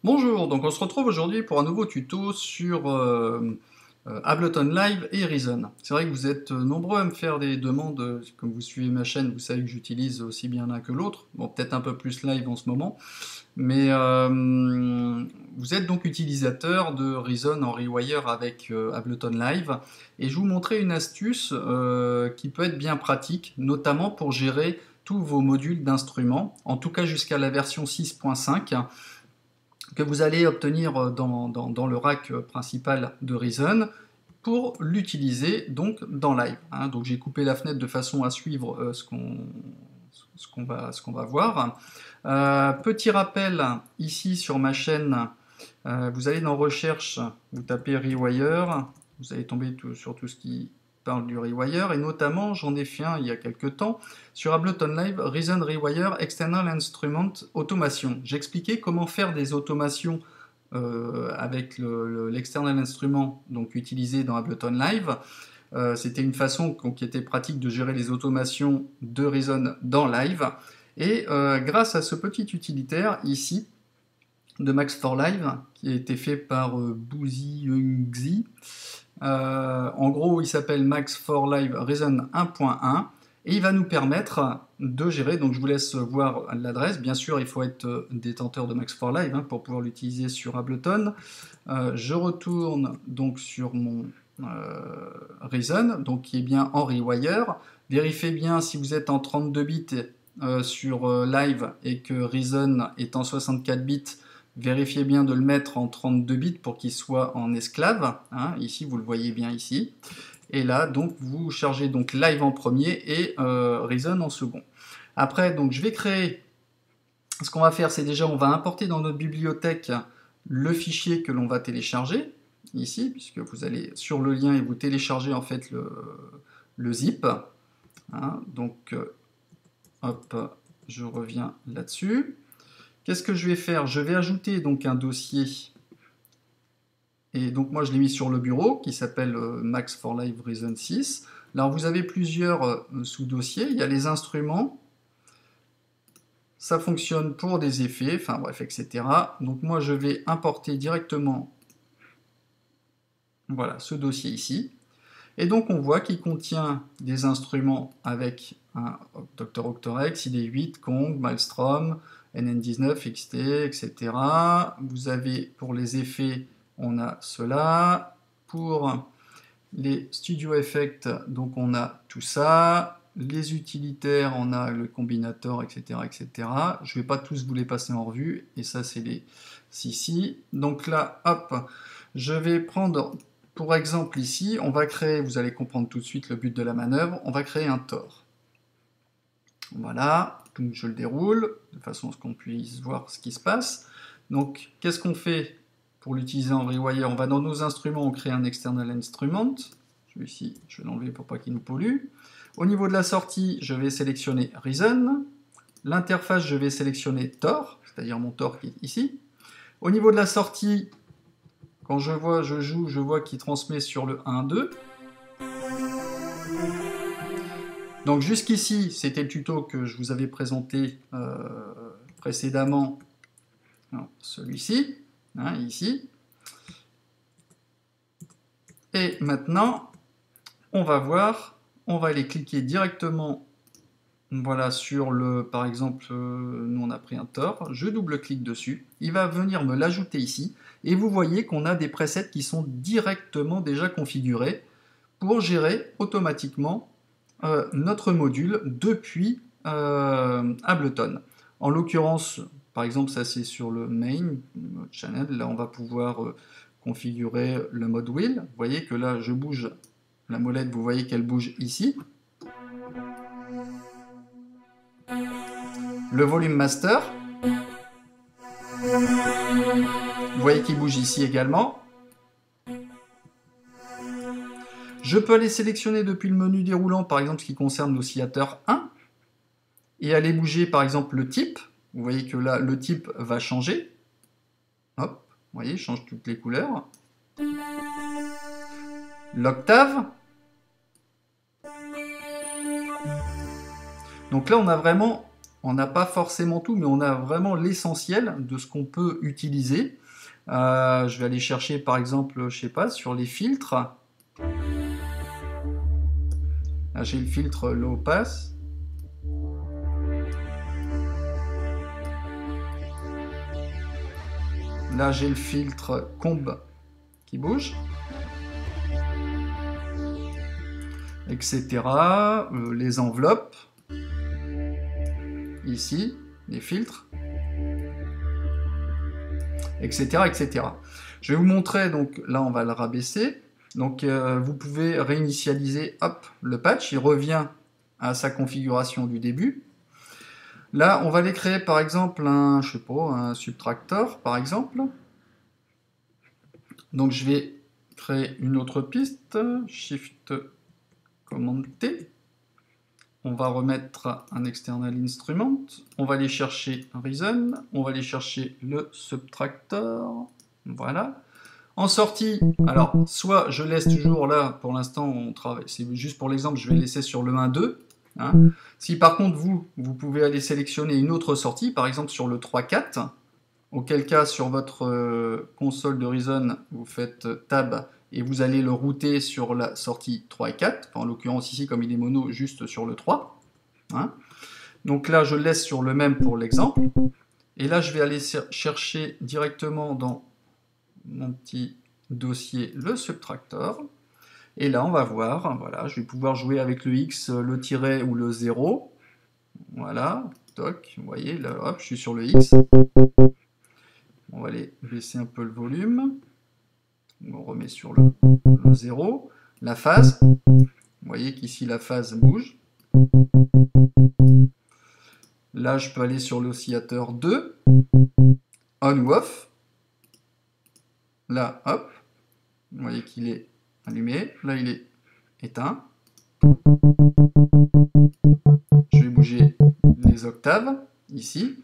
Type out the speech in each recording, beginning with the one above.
Bonjour, donc on se retrouve aujourd'hui pour un nouveau tuto sur Ableton Live et Reason. C'est vrai que vous êtes nombreux à me faire des demandes, comme vous suivez ma chaîne, vous savez que j'utilise aussi bien l'un que l'autre, bon peut-être un peu plus Live en ce moment, mais vous êtes donc utilisateur de Reason en Rewire avec Ableton Live, et je vous montrer une astuce qui peut être bien pratique, notamment pour gérer tous vos modules d'instruments, en tout cas jusqu'à la version 6.5, que vous allez obtenir dans le rack principal de Reason pour l'utiliser donc dans Live. Donc j'ai coupé la fenêtre de façon à suivre ce qu'on va voir. Petit rappel, ici sur ma chaîne, vous allez dans Recherche, vous tapez Rewire, vous allez tomber sur tout ce qui parle du Rewire, et notamment j'en ai fait un il y a quelques temps sur Ableton Live, Reason Rewire External Instrument Automation. J'expliquais comment faire des automations avec l'external instrument donc utilisé dans Ableton Live. C'était une façon qui était pratique de gérer les automations de Reason dans Live, et grâce à ce petit utilitaire ici de Max4Live qui a été fait par Boozy Youngzi. En gros, il s'appelle Max4Live Reason 1.1 et il va nous permettre de gérer, donc je vous laisse voir l'adresse, bien sûr il faut être détenteur de Max4Live pour pouvoir l'utiliser sur Ableton. Je retourne donc sur mon Reason, donc qui est bien en Rewire. Vérifiez bien si vous êtes en 32 bits sur Live et que Reason est en 64 bits. Vérifiez bien de le mettre en 32 bits pour qu'il soit en esclave. Ici, vous le voyez bien ici. Et là, donc, vous chargez donc Live en premier et Reason en second. Après, donc, je vais créer... Ce qu'on va faire, c'est déjà, on va importer dans notre bibliothèque le fichier que l'on va télécharger, ici, puisque vous allez sur le lien et vous téléchargez en fait le zip. Donc, hop, je reviens là-dessus. Qu'est-ce que je vais faire? Je vais ajouter donc un dossier, et donc moi je l'ai mis sur le bureau, qui s'appelle Max4Live Reason 6. Alors vous avez plusieurs sous-dossiers, il y a les instruments, ça fonctionne pour des effets, enfin bref, etc. Donc moi je vais importer directement, voilà, ce dossier ici. Et donc on voit qu'il contient des instruments avec un Dr. Octorex, ID8, Kong, Maelstrom, NN19, XT, etc. Vous avez pour les effets, on a cela. Pour les Studio Effects, donc on a tout ça. Les utilitaires, on a le combinator, etc. etc. Je ne vais pas tous vous les passer en revue. Et ça, c'est les CC. Donc là, hop, je vais prendre, pour exemple ici, on va créer, vous allez comprendre tout de suite le but de la manœuvre, on va créer un Tor. Voilà, donc je le déroule, de façon à ce qu'on puisse voir ce qui se passe. Donc, qu'est-ce qu'on fait pour l'utiliser en Rewire? On va dans nos instruments, on crée un external instrument. Celui-ci, je vais l'enlever pour pas qu'il nous pollue. Au niveau de la sortie, je vais sélectionner Reason. L'interface, je vais sélectionner Tor, c'est-à-dire mon Tor qui est ici. Au niveau de la sortie, quand je joue, je vois qu'il transmet sur le 1-2. Donc jusqu'ici, c'était le tuto que je vous avais présenté précédemment, celui-ci, ici. Et maintenant, on va voir, on va aller cliquer directement, voilà, sur le, par exemple, nous on a pris un Tor, je double-clique dessus, il va venir me l'ajouter ici, et vous voyez qu'on a des presets qui sont directement déjà configurés pour gérer automatiquement notre module depuis Ableton. En l'occurrence, par exemple, ça c'est sur le main channel, là on va pouvoir configurer le mode wheel. Vous voyez que là je bouge la molette, vous voyez qu'elle bouge ici. Le volume master, vous voyez qu'il bouge ici également. Je peux aller sélectionner depuis le menu déroulant, par exemple, ce qui concerne l'oscillateur 1. et aller bouger par exemple le type. Vous voyez que là, le type va changer. Hop, vous voyez, il change toutes les couleurs. L'octave. Donc là, on n'a pas forcément tout, mais on a vraiment l'essentiel de ce qu'on peut utiliser. Je vais aller chercher par exemple, je sais pas, sur les filtres. Là, j'ai le filtre low pass. Là, j'ai le filtre comb qui bouge, etc. Les enveloppes, ici, les filtres, etc., etc. Je vais vous montrer, donc là, on va le rabaisser. Donc, vous pouvez réinitialiser, hop, le patch, il revient à sa configuration du début. Là, on va aller créer, par exemple, je sais pas, un subtractor, par exemple. Donc, je vais créer une autre piste, Shift, Command T. On va remettre un external instrument. On va aller chercher Reason. On va aller chercher le subtractor. Voilà. En sortie, alors, soit je laisse toujours là, pour l'instant, on travaille. C'est juste pour l'exemple, je vais laisser sur le 1-2. Hein. Si par contre, vous pouvez aller sélectionner une autre sortie, par exemple sur le 3-4, auquel cas, sur votre console de Reason, vous faites Tab et vous allez le router sur la sortie 3 et 4, enfin, en l'occurrence ici, comme il est mono, juste sur le 3. Hein. Donc là, je le laisse sur le même pour l'exemple. Et là, je vais aller chercher directement dans mon petit dossier le subtractor. Et là, on va voir, voilà, je vais pouvoir jouer avec le X, le tiret ou le 0. Voilà, toc, vous voyez, là, hop, je suis sur le X. On va aller baisser un peu le volume. On remet sur le 0. La phase, vous voyez qu'ici la phase bouge. Là, je peux aller sur l'oscillateur 2, on ou off. Là, hop, vous voyez qu'il est allumé. Là, il est éteint. Je vais bouger les octaves, ici.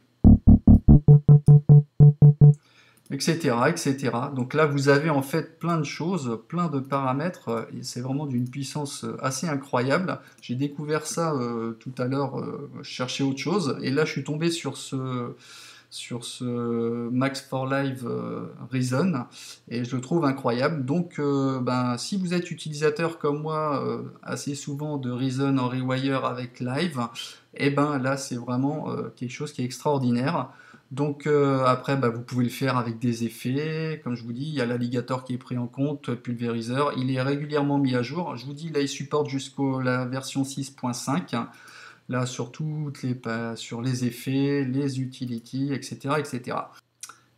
Etc., etc. Donc là, vous avez en fait plein de choses, plein de paramètres, et c'est vraiment d'une puissance assez incroyable. J'ai découvert ça tout à l'heure, je cherchais autre chose, et là, je suis tombé sur ce Max for Live Reason, et je le trouve incroyable. Donc, si vous êtes utilisateur comme moi, assez souvent de Reason en Rewire avec Live, et là, c'est vraiment quelque chose qui est extraordinaire. Donc après, vous pouvez le faire avec des effets, comme je vous dis, il y a l'alligator qui est pris en compte, pulvériseur, il est régulièrement mis à jour. Je vous dis, là, il supporte jusqu'à la version 6.5, là, sur sur les effets, les utilities, etc., etc.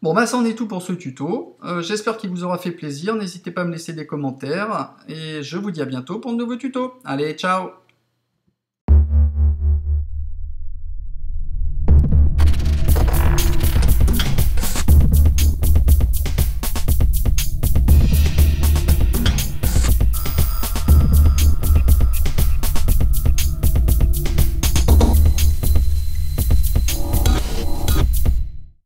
Bon, ça en est tout pour ce tuto. J'espère qu'il vous aura fait plaisir. N'hésitez pas à me laisser des commentaires, et je vous dis à bientôt pour de nouveaux tutos. Allez, ciao!